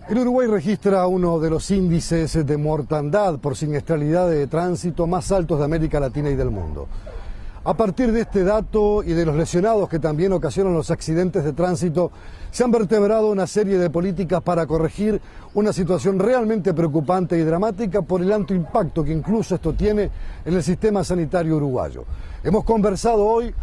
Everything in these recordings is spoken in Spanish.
El Uruguay registra uno de los índices de mortandad por siniestralidad de tránsito más altos de América Latina y del mundo. A partir de este dato y de los lesionados que también ocasionan los accidentes de tránsito, se han vertebrado una serie de políticas para corregir una situación realmente preocupante y dramática por el alto impacto que incluso esto tiene en el sistema sanitario uruguayo. Hemos conversado hoy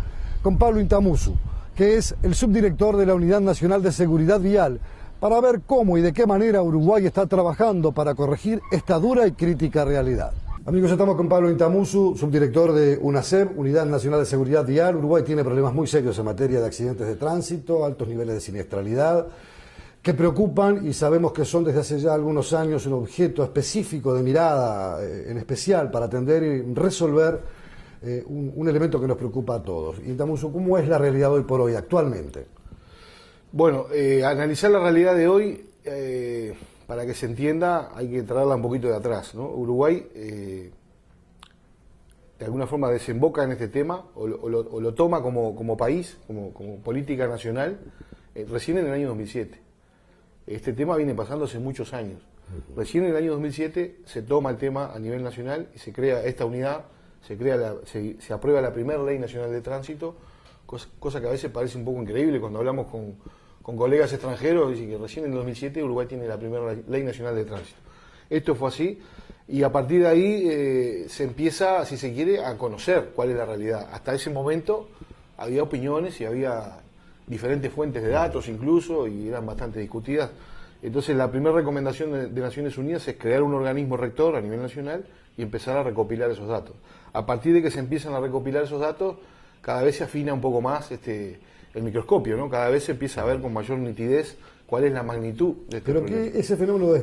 con Pablo Intamusu, que es el subdirector de la Unidad Nacional de Seguridad Vial, para ver cómo y de qué manera Uruguay está trabajando para corregir esta dura y crítica realidad. Amigos, estamos con Pablo Intamusu, subdirector de UNASEV, Unidad Nacional de Seguridad Vial. Uruguay tiene problemas muy serios en materia de accidentes de tránsito, altos niveles de siniestralidad, que preocupan y sabemos que son desde hace ya algunos años un objeto específico de mirada, en especial para atender y resolver un elemento que nos preocupa a todos. Intamusu, ¿cómo es la realidad hoy por hoy, actualmente? Bueno, analizar la realidad de hoy, para que se entienda, hay que traerla un poquito de atrás, ¿no? Uruguay, de alguna forma, desemboca en este tema, o lo toma como país, como política nacional, recién en el año 2007. Este tema viene pasando hace muchos años. Recién en el año 2007 se toma el tema a nivel nacional y se crea esta unidad, se aprueba la primera ley nacional de tránsito, cosa que a veces parece un poco increíble cuando hablamos con colegas extranjeros, dicen que recién en el 2007 Uruguay tiene la primera ley nacional de tránsito. Esto fue así, y a partir de ahí se empieza, si se quiere, a conocer cuál es la realidad. Hasta ese momento había opiniones y había diferentes fuentes de datos incluso, y eran bastante discutidas. Entonces la primera recomendación de Naciones Unidas es crear un organismo rector a nivel nacional y empezar a recopilar esos datos. A partir de que se empiezan a recopilar esos datos, cada vez se afina un poco más el microscopio, ¿no? Cada vez se empieza a ver con mayor nitidez cuál es la magnitud de este problema. Pero que ese fenómeno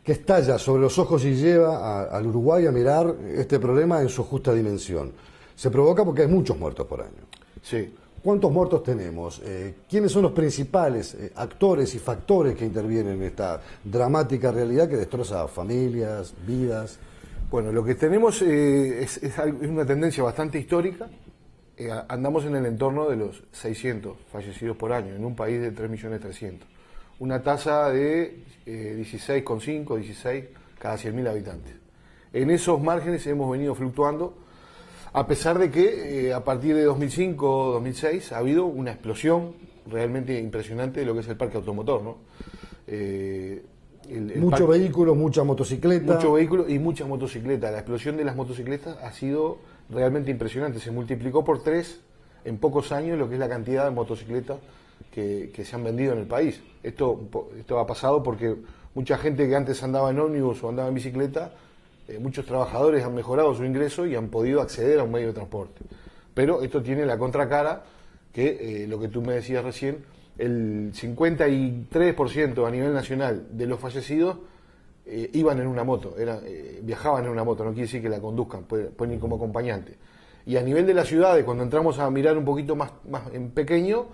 que estalla sobre los ojos y lleva al Uruguay a mirar este problema en su justa dimensión, se provoca porque hay muchos muertos por año. Sí. ¿Cuántos muertos tenemos? ¿Quiénes son los principales actores y factores que intervienen en esta dramática realidad que destroza familias, vidas? Bueno, lo que tenemos es una tendencia bastante histórica. Andamos en el entorno de los 600 fallecidos por año, en un país de 3.300.000. Una tasa de 16,5, 16 cada 100.000 habitantes. En esos márgenes hemos venido fluctuando, a pesar de que a partir de 2005, 2006, ha habido una explosión realmente impresionante de lo que es el parque automotor, ¿no? Muchos vehículos, mucha motocicleta. Muchos vehículos y muchas motocicletas. La explosión de las motocicletas ha sido realmente impresionante. Se multiplicó por 3 en pocos años lo que es la cantidad de motocicletas que se han vendido en el país. Esto ha pasado porque mucha gente que antes andaba en ómnibus o andaba en bicicleta, muchos trabajadores han mejorado su ingreso y han podido acceder a un medio de transporte. Pero esto tiene la contracara, que lo que tú me decías recién, el 53% a nivel nacional de los fallecidos iban en una moto, viajaban en una moto, no quiere decir que la conduzcan, pueden ir como acompañante. Y a nivel de las ciudades, cuando entramos a mirar un poquito más en pequeño,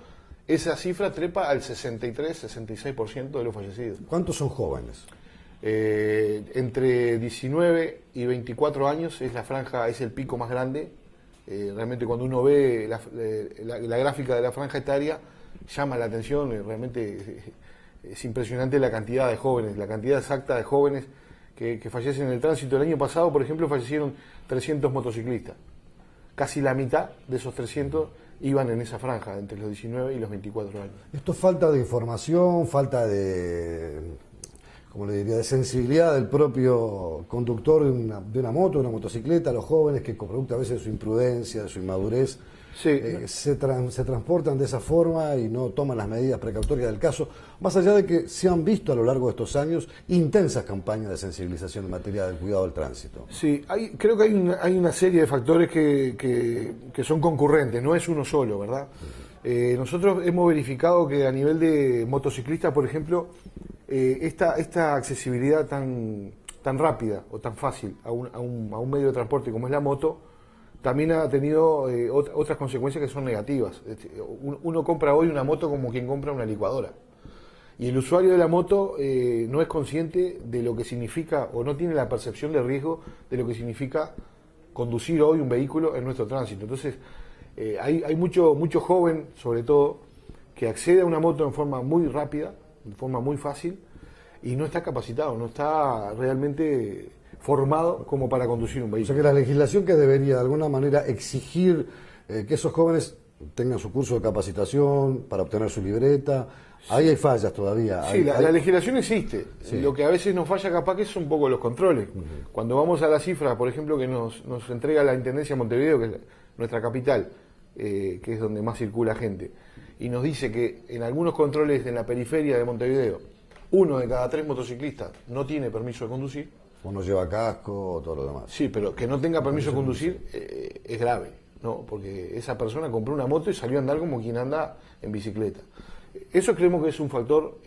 esa cifra trepa al 63-66% de los fallecidos. ¿Cuántos son jóvenes? Entre 19 y 24 años es la franja, es el pico más grande. Realmente cuando uno ve la gráfica de la franja etaria, llama la atención, realmente es impresionante la cantidad de jóvenes, la cantidad exacta de jóvenes que fallecen en el tránsito. El año pasado, por ejemplo, fallecieron 300 motociclistas. Casi la mitad de esos 300 iban en esa franja, entre los 19 y los 24 años. Esto es falta de información, falta de, como le diría, de sensibilidad del propio conductor de una moto, de una motocicleta, los jóvenes que, producto a veces de su imprudencia, de su inmadurez, sí, se transportan de esa forma y no toman las medidas precautorias del caso, más allá de que se han visto a lo largo de estos años intensas campañas de sensibilización en materia del cuidado del tránsito. Sí, creo que hay una serie de factores que son concurrentes, no es uno solo, ¿verdad? Nosotros hemos verificado que a nivel de motociclistas, por ejemplo, esta accesibilidad tan rápida o tan fácil a un medio de transporte como es la moto, también ha tenido otras consecuencias que son negativas. Uno compra hoy una moto como quien compra una licuadora. Y el usuario de la moto no es consciente de lo que significa, o no tiene la percepción de riesgo de lo que significa conducir hoy un vehículo en nuestro tránsito. Entonces, hay mucho joven, sobre todo, que accede a una moto en forma muy rápida, de forma muy fácil, y no está capacitado, no está realmente formado como para conducir un O vehículo. sea que la legislación que debería de alguna manera exigir que esos jóvenes tengan su curso de capacitación para obtener su libreta, ahí hay fallas todavía. Sí, la legislación existe. Sí. Lo que a veces nos falla capaz que son un poco los controles. Cuando vamos a las cifras, por ejemplo, que nos entrega la Intendencia de Montevideo, que es nuestra capital, que es donde más circula gente, y nos dice que en algunos controles en la periferia de Montevideo, 1 de cada 3 motociclistas no tiene permiso de conducir. O no lleva casco o todo lo demás. Sí, pero que no tenga permiso de conducir es grave, ¿no? Porque esa persona compró una moto y salió a andar como quien anda en bicicleta. Eso creemos que es un factor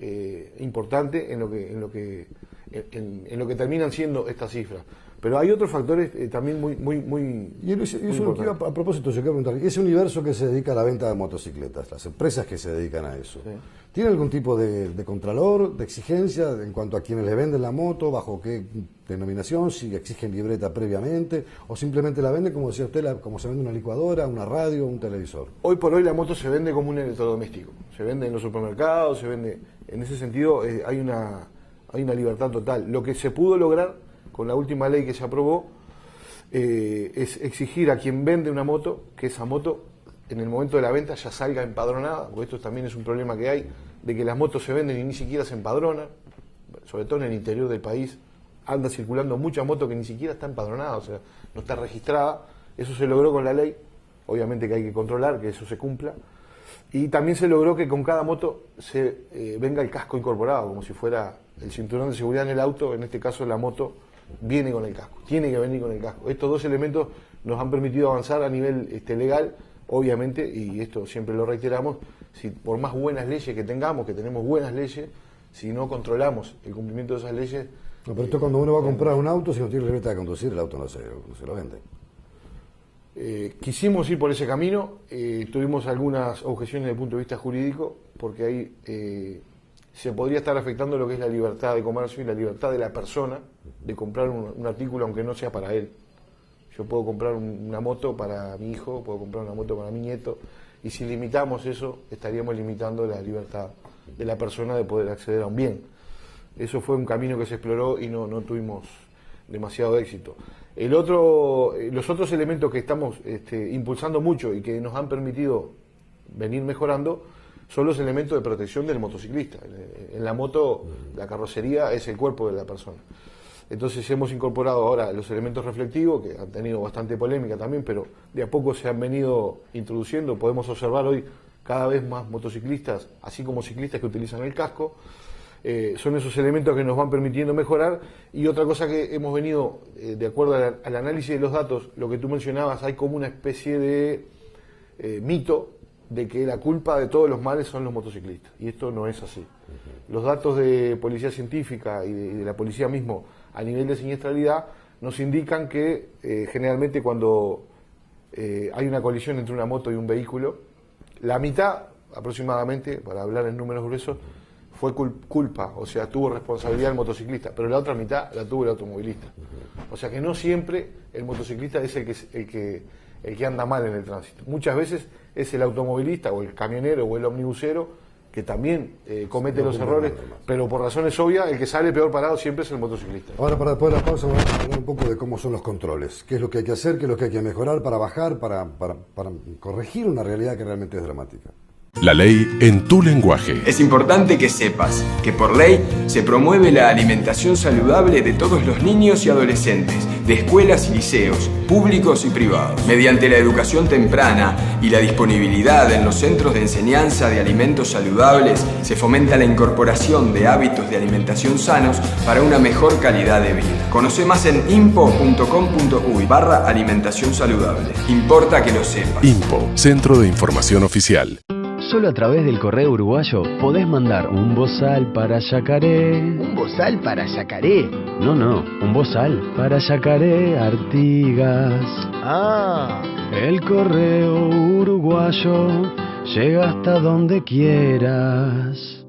importante en lo que terminan siendo estas cifras. Pero hay otros factores también muy Y eso lo que iba a propósito, yo quiero preguntar, ese universo que se dedica a la venta de motocicletas, las empresas que se dedican a eso, Sí. ¿tiene algún tipo de contralor, de exigencia en cuanto a quienes le venden la moto, bajo qué denominación, si exigen libreta previamente, o simplemente la venden, como decía usted, como se vende una licuadora, una radio, un televisor? Hoy por hoy la moto se vende como un electrodoméstico, se vende en los supermercados, se vende, en ese sentido hay una libertad total. Lo que se pudo lograr con la última ley que se aprobó es exigir a quien vende una moto que esa moto en el momento de la venta ya salga empadronada, porque esto también es un problema que hay, de que las motos se venden y ni siquiera se empadronan, sobre todo en el interior del país, anda circulando mucha moto que ni siquiera está empadronada, o sea, no está registrada. Eso se logró con la ley, obviamente que hay que controlar que eso se cumpla, y también se logró que con cada moto se venga el casco incorporado, como si fuera el cinturón de seguridad en el auto, en este caso la moto viene con el casco, tiene que venir con el casco. Estos dos elementos nos han permitido avanzar a nivel legal, obviamente, y esto siempre lo reiteramos, si por más buenas leyes que tengamos, que tenemos buenas leyes, si no controlamos el cumplimiento de esas leyes... No, pero esto cuando uno va a comprar un auto, si no tiene libreta de conducir, el auto no se lo vende. Quisimos ir por ese camino, tuvimos algunas objeciones desde el punto de vista jurídico, porque ahí se podría estar afectando lo que es la libertad de comercio y la libertad de la persona de comprar un artículo aunque no sea para él. Yo puedo comprar una moto para mi hijo, puedo comprar una moto para mi nieto, y si limitamos eso, estaríamos limitando la libertad de la persona de poder acceder a un bien. Eso fue un camino que se exploró y no tuvimos demasiado éxito. Los otros elementos que estamos impulsando mucho y que nos han permitido venir mejorando son los elementos de protección del motociclista. En la moto, la carrocería es el cuerpo de la persona. Entonces hemos incorporado ahora los elementos reflectivos, que han tenido bastante polémica también, pero de a poco se han venido introduciendo. Podemos observar hoy cada vez más motociclistas, así como ciclistas que utilizan el casco. Son esos elementos que nos van permitiendo mejorar. Y otra cosa que hemos venido, de acuerdo al análisis de los datos, lo que tú mencionabas, hay como una especie de mito de que la culpa de todos los males son los motociclistas, y esto no es así. Los datos de policía científica y de la policía mismo a nivel de siniestralidad nos indican que generalmente cuando hay una colisión entre una moto y un vehículo, la mitad aproximadamente, para hablar en números gruesos, fue culpa, o sea, tuvo responsabilidad el motociclista, pero la otra mitad la tuvo el automovilista. O sea que no siempre el motociclista es el que anda mal en el tránsito. Muchas veces es el automovilista o el camionero o el omnibusero que también comete los errores, pero por razones obvias el que sale peor parado siempre es el motociclista. Ahora, para después de la pausa, vamos a hablar un poco de cómo son los controles, qué es lo que hay que hacer, qué es lo que hay que mejorar para bajar, para corregir una realidad que realmente es dramática. La ley en tu lenguaje. Es importante que sepas que por ley se promueve la alimentación saludable de todos los niños y adolescentes, de escuelas y liceos, públicos y privados. Mediante la educación temprana y la disponibilidad en los centros de enseñanza de alimentos saludables, se fomenta la incorporación de hábitos de alimentación sanos para una mejor calidad de vida. Conoce más en impo.com.uy/alimentación saludable. Importa que lo sepas. IMPO, Centro de Información Oficial. Solo a través del correo uruguayo podés mandar un bozal para Yacaré. ¿Un bozal para Yacaré? No, un bozal para Yacaré Artigas. Ah. El correo uruguayo llega hasta donde quieras.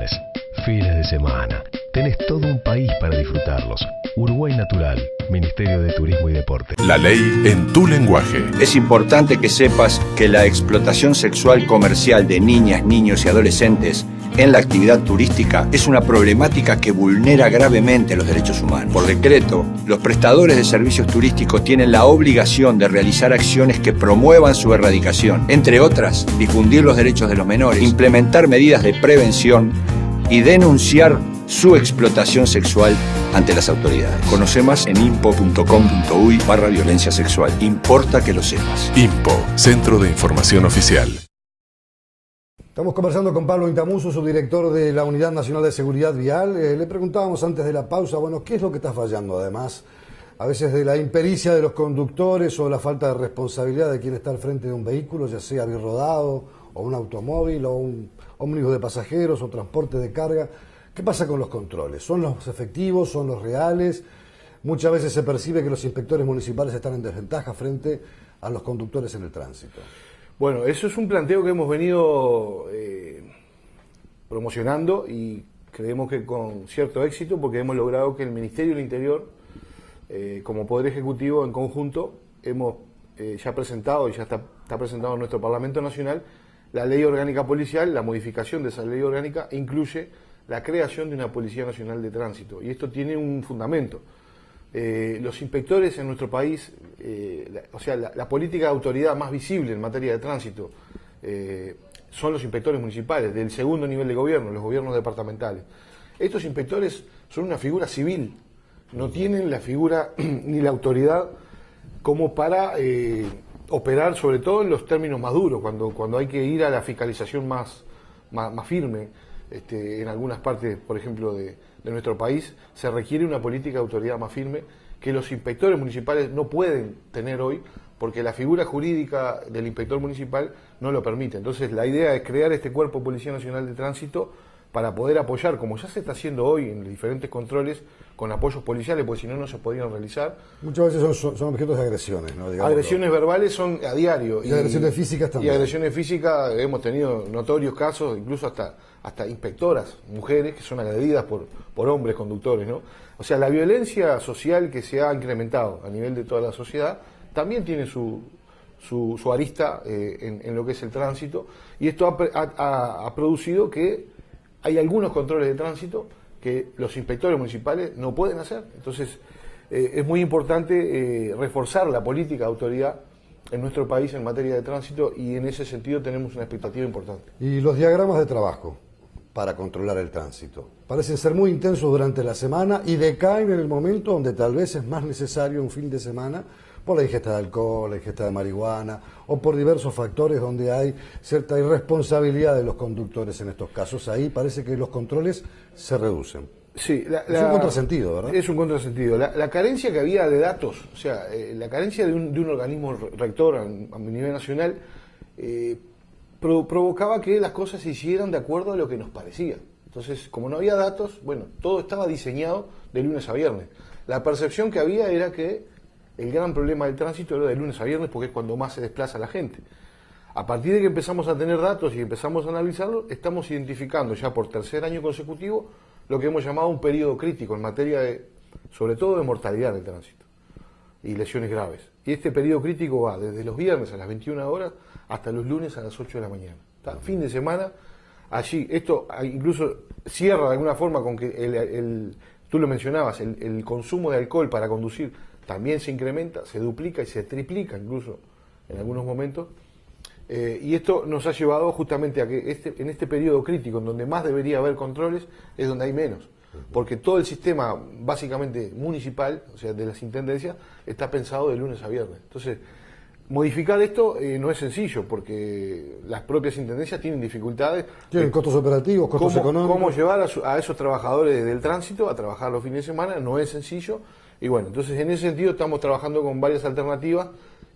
vacaciones, fines de semana. Tenés todo un país para disfrutarlos. Uruguay Natural, Ministerio de Turismo y Deporte. La ley en tu lenguaje. Es importante que sepas que la explotación sexual comercial de niñas, niños y adolescentes en la actividad turística es una problemática que vulnera gravemente los derechos humanos. Por decreto, los prestadores de servicios turísticos tienen la obligación de realizar acciones que promuevan su erradicación, entre otras, difundir los derechos de los menores, implementar medidas de prevención y denunciar su explotación sexual ante las autoridades. Conoce más en impo.com.uy/violencia sexual. Importa que lo sepas. INPO, Centro de Información Oficial. Estamos conversando con Pablo Intamuso, subdirector de la Unidad Nacional de Seguridad Vial. Le preguntábamos antes de la pausa, bueno, ¿qué es lo que está fallando? Además, a veces de la impericia de los conductores o la falta de responsabilidad de quien está al frente de un vehículo, ya sea birrodado o un automóvil o un ómnibus de pasajeros o transporte de carga. ¿Qué pasa con los controles? ¿Son los efectivos? ¿Son los reales? Muchas veces se percibe que los inspectores municipales están en desventaja frente a los conductores en el tránsito. Bueno, eso es un planteo que hemos venido promocionando y creemos que con cierto éxito, porque hemos logrado que el Ministerio del Interior, como Poder Ejecutivo en conjunto, hemos ya presentado y ya está presentado en nuestro Parlamento Nacional la Ley Orgánica Policial. La modificación de esa Ley Orgánica incluye la creación de una Policía Nacional de Tránsito, y esto tiene un fundamento. Los inspectores en nuestro país, la política de autoridad más visible en materia de tránsito son los inspectores municipales del segundo nivel de gobierno, los gobiernos departamentales. Estos inspectores son una figura civil, no tienen la figura ni la autoridad como para operar, sobre todo en los términos más duros, cuando hay que ir a la fiscalización más firme. En algunas partes, por ejemplo, de nuestro país, se requiere una política de autoridad más firme que los inspectores municipales no pueden tener hoy, porque la figura jurídica del inspector municipal no lo permite. Entonces, la idea es crear este Cuerpo Policía Nacional de Tránsito para poder apoyar, como ya se está haciendo hoy en los diferentes controles, con apoyos policiales, porque si no, no se podrían realizar. Muchas veces son objetos de agresiones, ¿no? Digámoslo. Agresiones verbales son a diario. Y agresiones físicas también. Y agresiones físicas, hemos tenido notorios casos, incluso hasta inspectoras, mujeres, que son agredidas por hombres conductores, ¿no? O sea, la violencia social que se ha incrementado a nivel de toda la sociedad también tiene su arista en lo que es el tránsito, y esto ha producido que hay algunos controles de tránsito que los inspectores municipales no pueden hacer. Entonces, es muy importante reforzar la política de autoridad en nuestro país en materia de tránsito, y en ese sentido tenemos una expectativa importante. Y los diagramas de trabajo para controlar el tránsito parecen ser muy intensos durante la semana y decaen en el momento donde tal vez es más necesario un fin de semana, por la ingesta de alcohol, la ingesta de marihuana o por diversos factores donde hay cierta irresponsabilidad de los conductores en estos casos. Ahí parece que los controles se reducen. Sí, es un contrasentido, ¿verdad? Es un contrasentido. La carencia que había de datos, o sea, la carencia de un organismo rector a nivel nacional, provocaba que las cosas se hicieran de acuerdo a lo que nos parecía. Entonces, como no había datos, bueno, todo estaba diseñado de lunes a viernes. La percepción que había era que el gran problema del tránsito era de lunes a viernes, porque es cuando más se desplaza la gente. A partir de que empezamos a tener datos y empezamos a analizarlo, estamos identificando ya por tercer año consecutivo lo que hemos llamado un periodo crítico en materia de, sobre todo, de mortalidad en el tránsito y lesiones graves. Y este periodo crítico va desde los viernes a las 21 horas hasta los lunes a las 8 de la mañana. ¿Está? Fin de semana, allí, esto incluso cierra de alguna forma con que tú lo mencionabas, el consumo de alcohol para conducir también se incrementa, se duplica y se triplica incluso en algunos momentos. Y esto nos ha llevado justamente a que en este periodo crítico, en donde más debería haber controles, es donde hay menos. Porque todo el sistema, básicamente municipal, o sea, de las intendencias, está pensado de lunes a viernes. Entonces, modificar esto no es sencillo, porque las propias intendencias tienen dificultades. Tienen costos operativos, costos económicos. Cómo llevar a esos trabajadores del tránsito a trabajar los fines de semana no es sencillo. Y bueno, entonces en ese sentido estamos trabajando con varias alternativas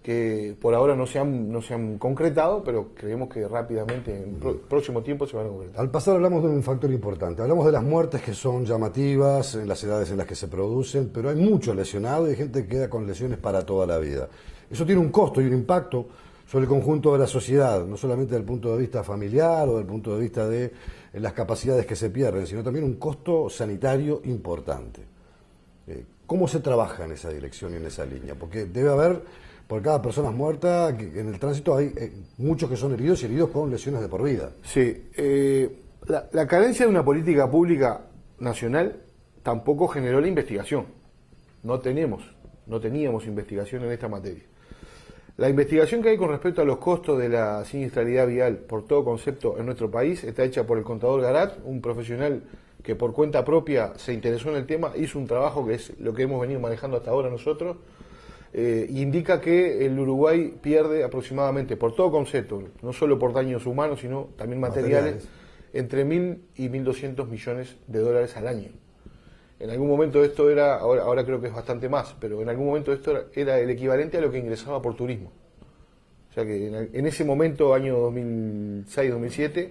que por ahora no se han concretado, pero creemos que rápidamente, en próximo tiempo, se van a concretar. Al pasar hablamos de un factor importante, hablamos de las muertes que son llamativas en las edades en las que se producen, pero hay mucho lesionado y hay gente que queda con lesiones para toda la vida. Eso tiene un costo y un impacto sobre el conjunto de la sociedad, no solamente desde el punto de vista familiar o desde el punto de vista de las capacidades que se pierden, sino también un costo sanitario importante. ¿Cómo se trabaja en esa dirección y en esa línea? Porque debe haber, por cada persona muerta, en el tránsito hay muchos que son heridos y heridos con lesiones de por vida. Sí, la carencia de una política pública nacional tampoco generó la investigación. No teníamos investigación en esta materia. La investigación que hay con respecto a los costos de la siniestralidad vial por todo concepto en nuestro país está hecha por el contador Garat, un profesional que por cuenta propia se interesó en el tema, hizo un trabajo que es lo que hemos venido manejando hasta ahora nosotros, indica que el Uruguay pierde aproximadamente, por todo concepto, no solo por daños humanos, sino también materiales, entre 1.000 y 1.200 millones de dólares al año. En algún momento esto era, ahora creo que es bastante más, pero en algún momento esto era el equivalente a lo que ingresaba por turismo. O sea que en ese momento, año 2006-2007,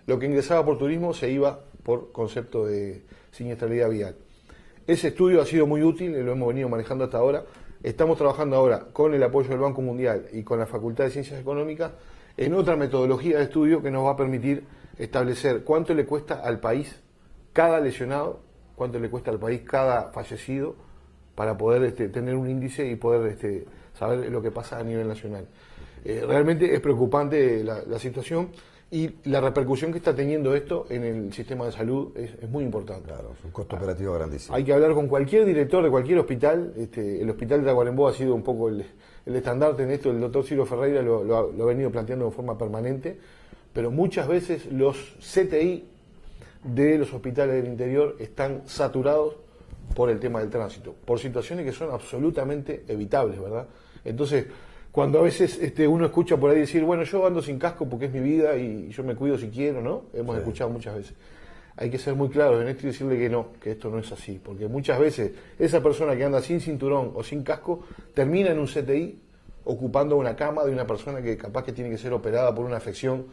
lo que ingresaba por turismo se iba por concepto de siniestralidad vial. Ese estudio ha sido muy útil, lo hemos venido manejando hasta ahora. Estamos trabajando ahora con el apoyo del Banco Mundial y con la Facultad de Ciencias Económicas en otra metodología de estudio que nos va a permitir establecer cuánto le cuesta al país cada lesionado, cuánto le cuesta al país cada fallecido, para poder tener un índice y poder saber lo que pasa a nivel nacional. Realmente es preocupante la situación y la repercusión que está teniendo esto en el sistema de salud es muy importante. Claro, es un costo operativo grandísimo. Hay que hablar con cualquier director de cualquier hospital. El hospital de Tacuarembó ha sido un poco el estandarte en esto. El doctor Ciro Ferreira lo ha venido planteando de forma permanente, pero muchas veces los CTI de los hospitales del interior están saturados por el tema del tránsito, por situaciones que son absolutamente evitables, ¿verdad? Entonces, cuando a veces uno escucha por ahí decir, bueno, yo ando sin casco porque es mi vida y yo me cuido si quiero, ¿no? Hemos escuchado muchas veces. Hay que ser muy claros en esto y decirle que no, que esto no es así, porque muchas veces esa persona que anda sin cinturón o sin casco termina en un CTI ocupando una cama de una persona que capaz que tiene que ser operada por una afección,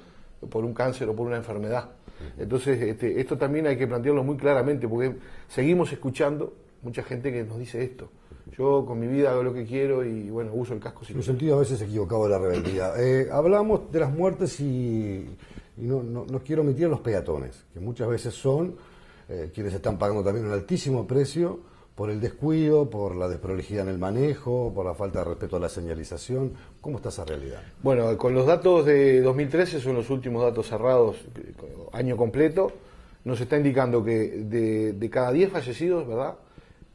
por un cáncer o por una enfermedad. Entonces, esto también hay que plantearlo muy claramente, porque seguimos escuchando mucha gente que nos dice esto. Yo con mi vida hago lo que quiero y, bueno, uso el casco. Un sentido a veces equivocado de la rebeldía. Hablamos de las muertes y no quiero omitir a los peatones, que muchas veces son quienes están pagando también un altísimo precio por el descuido, por la desprolijidad en el manejo, por la falta de respeto a la señalización. ¿Cómo está esa realidad? Bueno, con los datos de 2013, son los últimos datos cerrados, año completo, nos está indicando que de cada 10 fallecidos, ¿verdad?,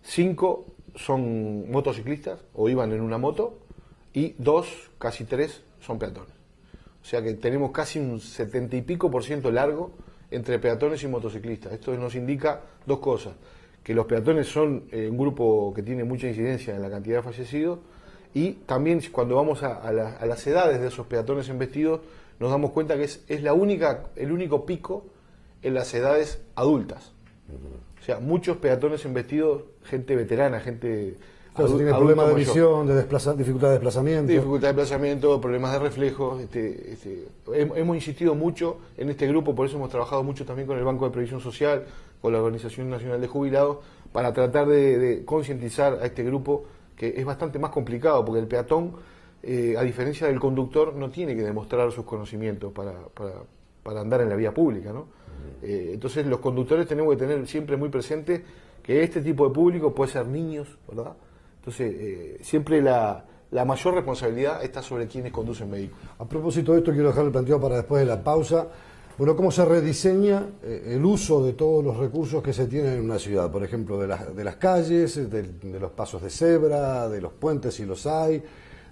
5 son motociclistas o iban en una moto y 2, casi 3, son peatones. O sea que tenemos casi un 70 y pico % largo entre peatones y motociclistas. Esto nos indica dos cosas: que los peatones son un grupo que tiene mucha incidencia en la cantidad de fallecidos, y también cuando vamos a las edades de esos peatones embestidos nos damos cuenta que es el único pico en las edades adultas. O sea, muchos peatones embestidos, gente veterana, gente Entonces tiene problemas de visión, dificultad de desplazamiento. Dificultad de desplazamiento, problemas de reflejos. Hemos insistido mucho en este grupo, por eso hemos trabajado mucho también con el Banco de Previsión Social, con la Organización Nacional de Jubilados, para tratar de concientizar a este grupo, que es bastante más complicado, porque el peatón, a diferencia del conductor, no tiene que demostrar sus conocimientos para andar en la vía pública, ¿no? Entonces los conductores tenemos que tener siempre muy presente que este tipo de público puede ser niños, ¿verdad? Entonces siempre la mayor responsabilidad está sobre quienes conducen vehículos. A propósito de esto, quiero dejar el planteo para después de la pausa. Bueno, ¿cómo se rediseña el uso de todos los recursos que se tienen en una ciudad? Por ejemplo, de las calles, de los pasos de cebra, de los puentes si los hay,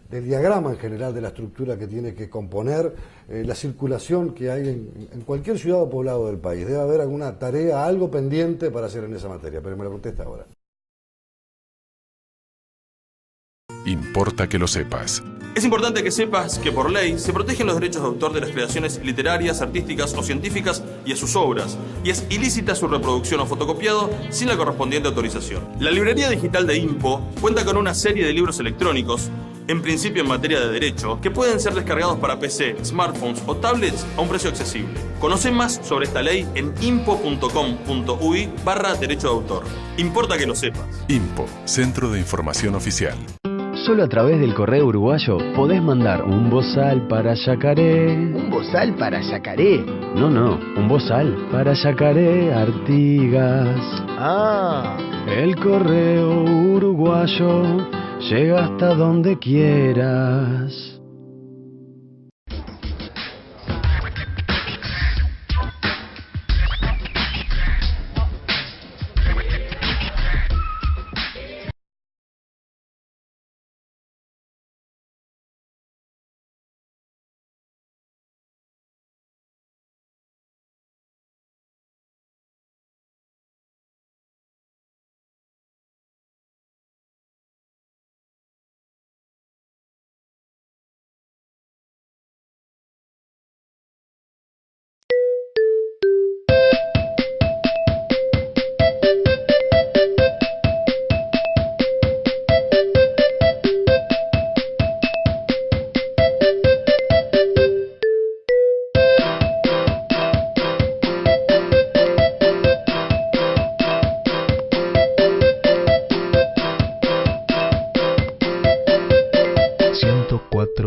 del diagrama en general de la estructura que tiene que componer la circulación que hay en cualquier ciudad o poblado del país. Debe haber alguna tarea, algo pendiente para hacer en esa materia, pero me lo contesta ahora. Importa que lo sepas. Es importante que sepas que por ley se protegen los derechos de autor de las creaciones literarias, artísticas o científicas y a sus obras, y es ilícita su reproducción o fotocopiado sin la correspondiente autorización. La librería digital de INPO cuenta con una serie de libros electrónicos, en principio en materia de derecho, que pueden ser descargados para PC, smartphones o tablets a un precio accesible. Conoce más sobre esta ley en impo.com.uy/derecho de autor. Importa que lo sepas. INPO, Centro de Información Oficial. Solo a través del correo uruguayo podés mandar un bozal para Yacaré. ¿Un bozal para Yacaré? No, un bozal para Yacaré Artigas. Ah. El correo uruguayo llega hasta donde quieras.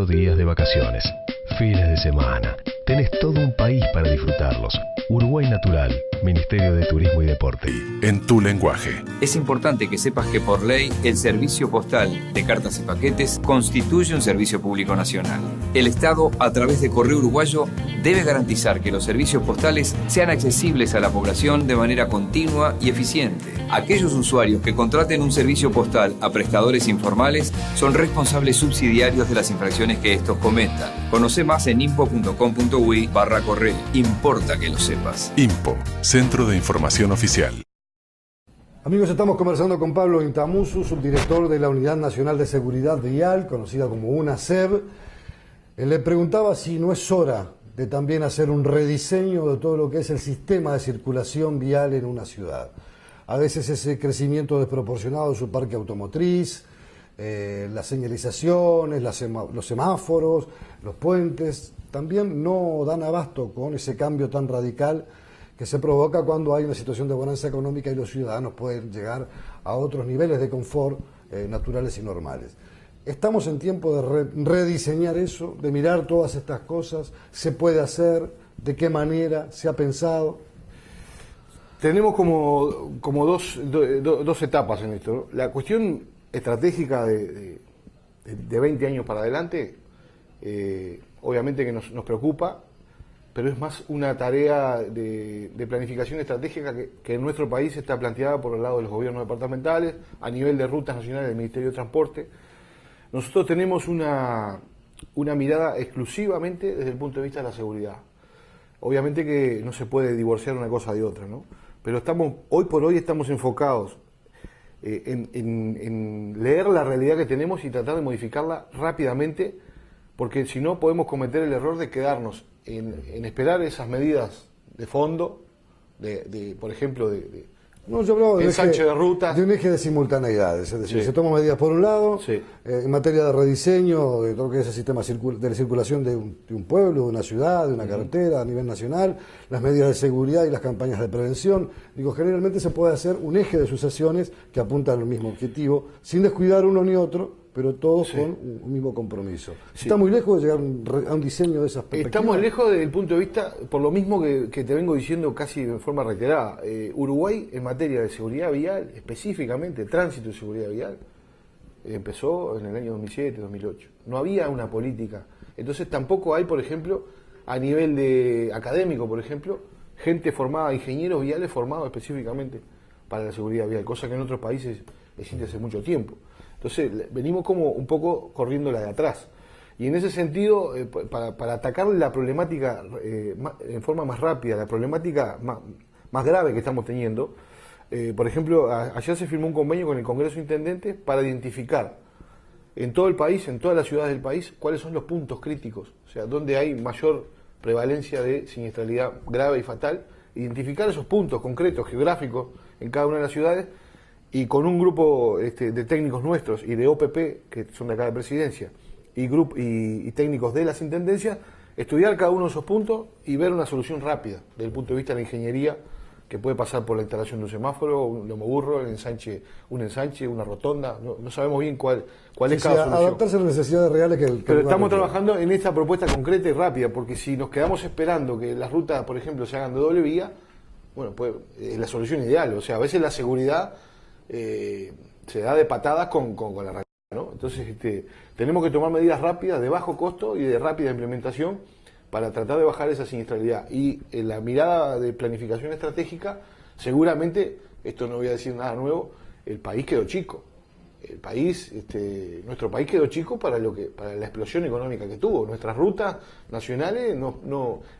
Días de vacaciones, fines de semana. Tenés todo un país para disfrutarlos. Uruguay Natural, Ministerio de Turismo y Deporte. En tu lenguaje. Es importante que sepas que por ley el servicio postal de cartas y paquetes constituye un servicio público nacional. El Estado, a través de Correo Uruguayo, debe garantizar que los servicios postales sean accesibles a la población de manera continua y eficiente. Aquellos usuarios que contraten un servicio postal a prestadores informales son responsables subsidiarios de las infracciones que estos cometan. Conoce más en impo.com.uy/correo. Importa que lo sepas. IMPO, Centro de Información Oficial. Amigos, estamos conversando con Pablo Intamusu, subdirector de la Unidad Nacional de Seguridad Vial, conocida como UNASEV. Le preguntaba si no es hora de también hacer un rediseño de todo lo que es el sistema de circulación vial en una ciudad. A veces ese crecimiento desproporcionado de su parque automotriz, las señalizaciones, los semáforos, los puentes, también no dan abasto con ese cambio tan radical que se provoca cuando hay una situación de bonanza económica y los ciudadanos pueden llegar a otros niveles de confort naturales y normales. Estamos en tiempo de rediseñar eso, de mirar todas estas cosas. ¿Se puede hacer? ¿De qué manera? ¿Se ha pensado? Tenemos como dos etapas en esto, ¿no? La cuestión estratégica de 20 años para adelante, obviamente que nos preocupa, pero es más una tarea de planificación estratégica que en nuestro país está planteada por el lado de los gobiernos departamentales, a nivel de rutas nacionales del Ministerio de Transporte. Nosotros tenemos una mirada exclusivamente desde el punto de vista de la seguridad. Obviamente que no se puede divorciar una cosa de otra, ¿no? Pero hoy por hoy estamos enfocados en leer la realidad que tenemos y tratar de modificarla rápidamente, porque si no podemos cometer el error de quedarnos en esperar esas medidas de fondo, por ejemplo, No, yo hablaba ensanche de rutas. De un eje de simultaneidades, es decir, Sí. se toman medidas por un lado, Sí. En materia de rediseño, de todo lo que es el sistema de la circulación de un pueblo, de una ciudad, de una carretera a nivel nacional, las medidas de seguridad y las campañas de prevención. Digo, generalmente se puede hacer un eje de sucesiones que apuntan al mismo objetivo, sin descuidar uno ni otro, pero todos Sí. con un mismo compromiso. Sí. Está muy lejos de llegar a un diseño de esas perspectivas. Estamos lejos desde el punto de vista, por lo mismo que te vengo diciendo casi de forma reiterada. Uruguay, en materia de seguridad vial, específicamente tránsito y seguridad vial, empezó en el año 2007, 2008. No había una política. Entonces tampoco hay, por ejemplo, a nivel de académico, por ejemplo, gente formada, ingenieros viales formados específicamente para la seguridad vial, cosa que en otros países existe hace mucho tiempo. Entonces venimos como un poco corriendo la de atrás. Y en ese sentido, para atacar la problemática en forma más rápida, la problemática más grave que estamos teniendo, por ejemplo, ayer se firmó un convenio con el Congreso de Intendentes para identificar en todo el país, en todas las ciudades del país, cuáles son los puntos críticos, o sea, donde hay mayor prevalencia de siniestralidad grave y fatal, identificar esos puntos concretos, geográficos, en cada una de las ciudades, y con un grupo de técnicos nuestros y de OPP, que son de acá de Presidencia, y técnicos de las intendencias, estudiar cada uno de esos puntos y ver una solución rápida desde el punto de vista de la ingeniería que puede pasar por la instalación de un semáforo, un lomoburro, un ensanche, una rotonda, no sabemos bien cuál es cada solución. Adaptarse a las necesidades reales que Pero estamos trabajando en esta propuesta concreta y rápida, porque si nos quedamos esperando que las rutas, por ejemplo, se hagan de doble vía, bueno, pues es la solución ideal. O sea, a veces la seguridad se da de patadas con la realidad, ¿no? Entonces, tenemos que tomar medidas rápidas, de bajo costo y de rápida implementación, para tratar de bajar esa siniestralidad. Y en la mirada de planificación estratégica, seguramente, esto no voy a decir nada nuevo, el país quedó chico. Nuestro país quedó chico para la explosión económica que tuvo. Nuestras rutas nacionales,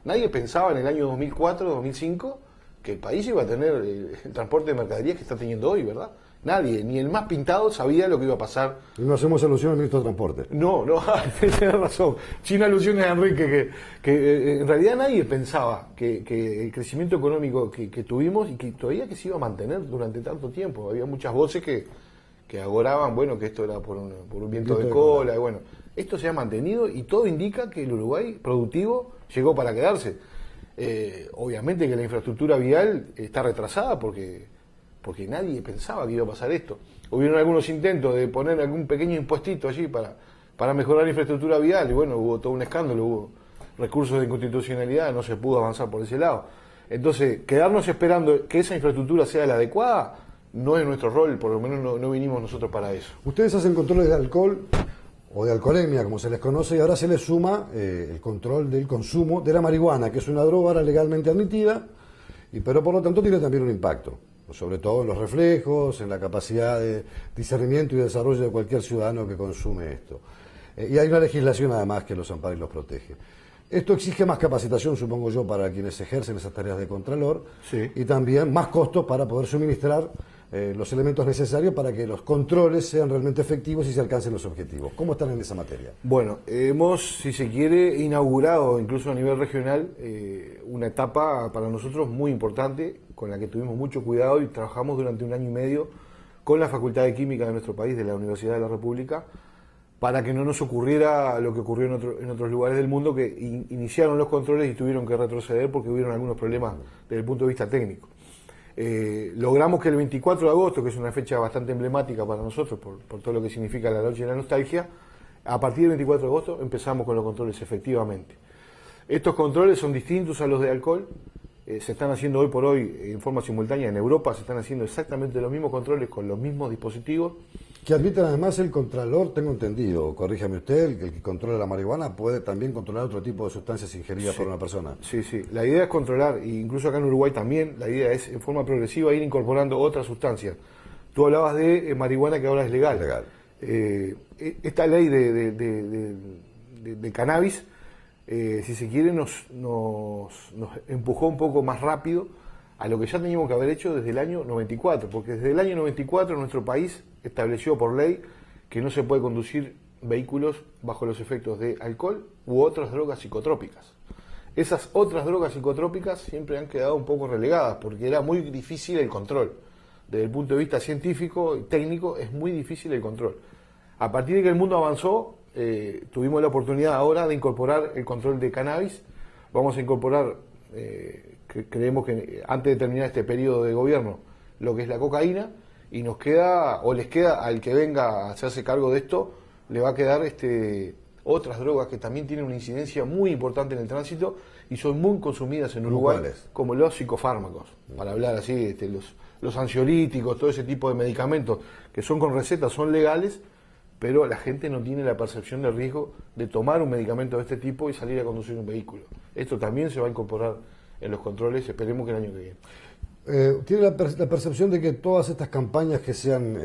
nadie pensaba en el año 2004, 2005, que el país iba a tener el transporte de mercaderías que está teniendo hoy, ¿verdad? Nadie, ni el más pintado sabía lo que iba a pasar. Y no hacemos alusión al ministro de Transporte. No, tienes razón. Sin alusiones a Enrique, que en realidad nadie pensaba que el crecimiento económico que tuvimos y que todavía que se iba a mantener durante tanto tiempo. Había muchas voces que agoraban, bueno, que esto era por un viento de cola. Y bueno, esto se ha mantenido y todo indica que el Uruguay productivo llegó para quedarse. Obviamente que la infraestructura vial está retrasada porque nadie pensaba que iba a pasar esto. Hubieron algunos intentos de poner algún pequeño impuestito allí para mejorar la infraestructura vial y bueno, hubo todo un escándalo, hubo recursos de inconstitucionalidad, no se pudo avanzar por ese lado. Entonces, quedarnos esperando que esa infraestructura sea la adecuada no es nuestro rol, por lo menos no vinimos nosotros para eso. Ustedes hacen controles de alcohol o de alcoholemia, como se les conoce, y ahora se les suma el control del consumo de la marihuana, que es una droga ahora legalmente admitida, pero por lo tanto tiene también un impacto, sobre todo en los reflejos, en la capacidad de discernimiento y desarrollo de cualquier ciudadano que consume esto. Y hay una legislación además que los ampara y los protege. Esto exige más capacitación, supongo yo, para quienes ejercen esas tareas de contralor, sí, y también más costos para poder suministrar los elementos necesarios para que los controles sean realmente efectivos y se alcancen los objetivos. ¿Cómo están en esa materia? Bueno, hemos, si se quiere, inaugurado incluso a nivel regional una etapa para nosotros muy importante, con la que tuvimos mucho cuidado y trabajamos durante 1 año y medio con la Facultad de Química de nuestro país, de la Universidad de la República, para que no nos ocurriera lo que ocurrió en otros lugares del mundo, que iniciaron los controles y tuvieron que retroceder porque hubieron algunos problemas desde el punto de vista técnico. Logramos que el 24 de agosto, que es una fecha bastante emblemática para nosotros por todo lo que significa la noche de la nostalgia, a partir del 24 de agosto empezamos con los controles efectivamente. Estos controles son distintos a los de alcohol, se están haciendo hoy por hoy en forma simultánea en Europa, se están haciendo exactamente los mismos controles con los mismos dispositivos. Que admiten además el contralor, tengo entendido, corríjame usted, el que controla la marihuana puede también controlar otro tipo de sustancias ingeridas por una persona. Sí, la idea es controlar, e incluso acá en Uruguay también, la idea es en forma progresiva ir incorporando otras sustancias. Tú hablabas de marihuana, que ahora es legal. Esta ley de cannabis, si se quiere, nos empujó un poco más rápido a lo que ya teníamos que haber hecho desde el año 94, porque desde el año 94 nuestro país estableció por ley que no se puede conducir vehículos bajo los efectos de alcohol u otras drogas psicotrópicas. Esas otras drogas psicotrópicas siempre han quedado un poco relegadas, porque era muy difícil el control. Desde el punto de vista científico y técnico es muy difícil el control. A partir de que el mundo avanzó, tuvimos la oportunidad ahora de incorporar el control de cannabis. Vamos a incorporar, creemos que antes de terminar este periodo de gobierno, lo que es la cocaína, y nos queda, o les queda al que venga a hacerse cargo de esto, le va a quedar otras drogas que también tienen una incidencia muy importante en el tránsito y son muy consumidas en Uruguay, como los psicofármacos, para hablar así, los ansiolíticos, todo ese tipo de medicamentos que son con receta, son legales, pero la gente no tiene la percepción del riesgo de tomar un medicamento de este tipo y salir a conducir un vehículo. Esto también se va a incorporar en los controles, esperemos que el año que viene. ¿Tiene la percepción de que todas estas campañas que se han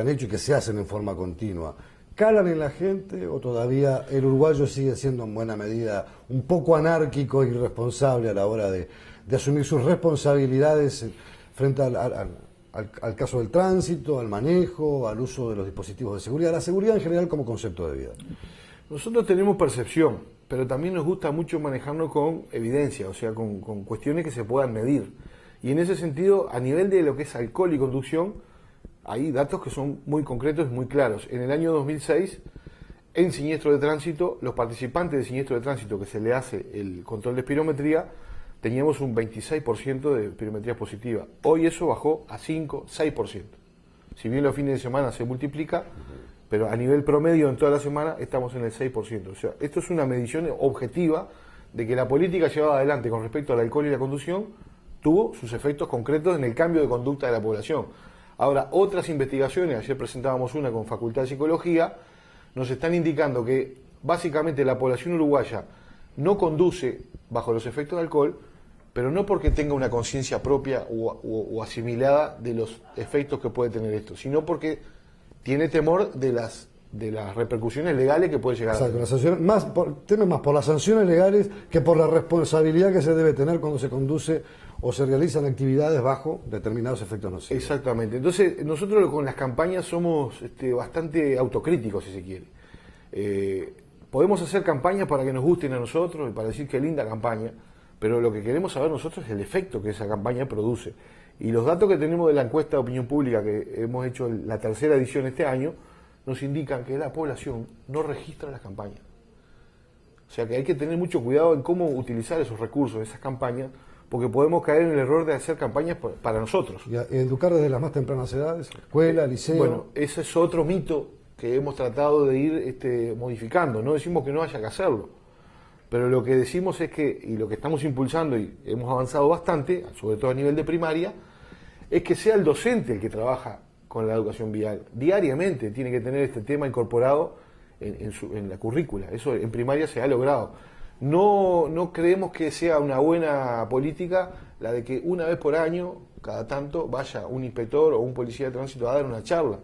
hecho y que se hacen en forma continua, calan en la gente o todavía el uruguayo sigue siendo en buena medida un poco anárquico e irresponsable a la hora de asumir sus responsabilidades frente al caso del tránsito, al manejo, al uso de los dispositivos de seguridad, la seguridad en general como concepto de vida? Nosotros tenemos percepción, pero también nos gusta mucho manejarnos con evidencia, o sea, con cuestiones que se puedan medir. Y en ese sentido, a nivel de lo que es alcohol y conducción, hay datos que son muy concretos y muy claros. En el año 2006, en siniestro de tránsito, los participantes de siniestro de tránsito que se le hace el control de espirometría teníamos un 26% de pirometría positiva. Hoy eso bajó a 5, 6%. Si bien los fines de semana se multiplica, pero a nivel promedio en toda la semana estamos en el 6%. O sea, esto es una medición objetiva de que la política llevada adelante con respecto al alcohol y la conducción tuvo sus efectos concretos en el cambio de conducta de la población. Ahora, otras investigaciones, ayer presentábamos una con Facultad de Psicología, nos están indicando que básicamente la población uruguaya no conduce bajo los efectos de alcohol, pero no porque tenga una conciencia propia o asimilada de los efectos que puede tener esto, sino porque tiene temor de las repercusiones legales que puede llegar a tener. Las sanciones, teme más por las sanciones legales que por la responsabilidad que se debe tener cuando se conduce o se realizan actividades bajo determinados efectos nocivos. Exactamente. Entonces, nosotros con las campañas somos bastante autocríticos, si se quiere. Podemos hacer campañas para que nos gusten a nosotros y para decir qué linda campaña, pero lo que queremos saber nosotros es el efecto que esa campaña produce. Y los datos que tenemos de la encuesta de opinión pública que hemos hecho la tercera edición este año, nos indican que la población no registra las campañas. O sea que hay que tener mucho cuidado en cómo utilizar esos recursos, esas campañas, porque podemos caer en el error de hacer campañas para nosotros. Y educar desde las más tempranas edades, escuela, liceo. Bueno, ese es otro mito que hemos tratado de ir modificando. No decimos que no haya que hacerlo, pero lo que decimos es que, y lo que estamos impulsando, y hemos avanzado bastante, sobre todo a nivel de primaria, es que sea el docente el que trabaja con la educación vial. Diariamente tiene que tener este tema incorporado en la currícula. Eso en primaria se ha logrado. No creemos que sea una buena política la de que una vez por año, cada tanto, vaya un inspector o un policía de tránsito a dar una charla,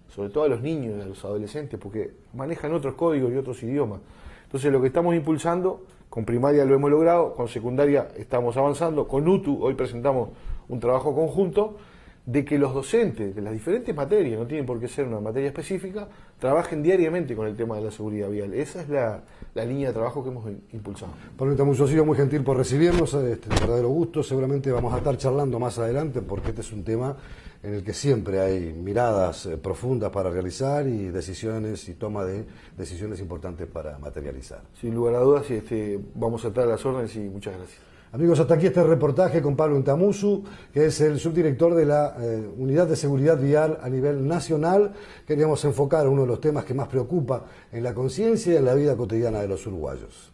sobre todo a los niños y a los adolescentes, porque manejan otros códigos y otros idiomas. Entonces lo que estamos impulsando, con primaria lo hemos logrado, con secundaria estamos avanzando, con UTU hoy presentamos un trabajo conjunto, de que los docentes de las diferentes materias, no tienen por qué ser una materia específica, trabajen diariamente con el tema de la seguridad vial. Esa es la línea de trabajo que hemos impulsado. Pablo Intamuzú, ha sido muy gentil por recibirnos, de verdadero gusto. Seguramente vamos a estar charlando más adelante, porque este es un tema en el que siempre hay miradas profundas para realizar y decisiones y toma de decisiones importantes para materializar. Sin lugar a dudas, vamos a estar a las órdenes y muchas gracias. Amigos, hasta aquí este reportaje con Pablo Intamuzú, que es el subdirector de la Unidad de Seguridad Vial a nivel nacional. Queríamos enfocar uno de los temas que más preocupa en la conciencia y en la vida cotidiana de los uruguayos.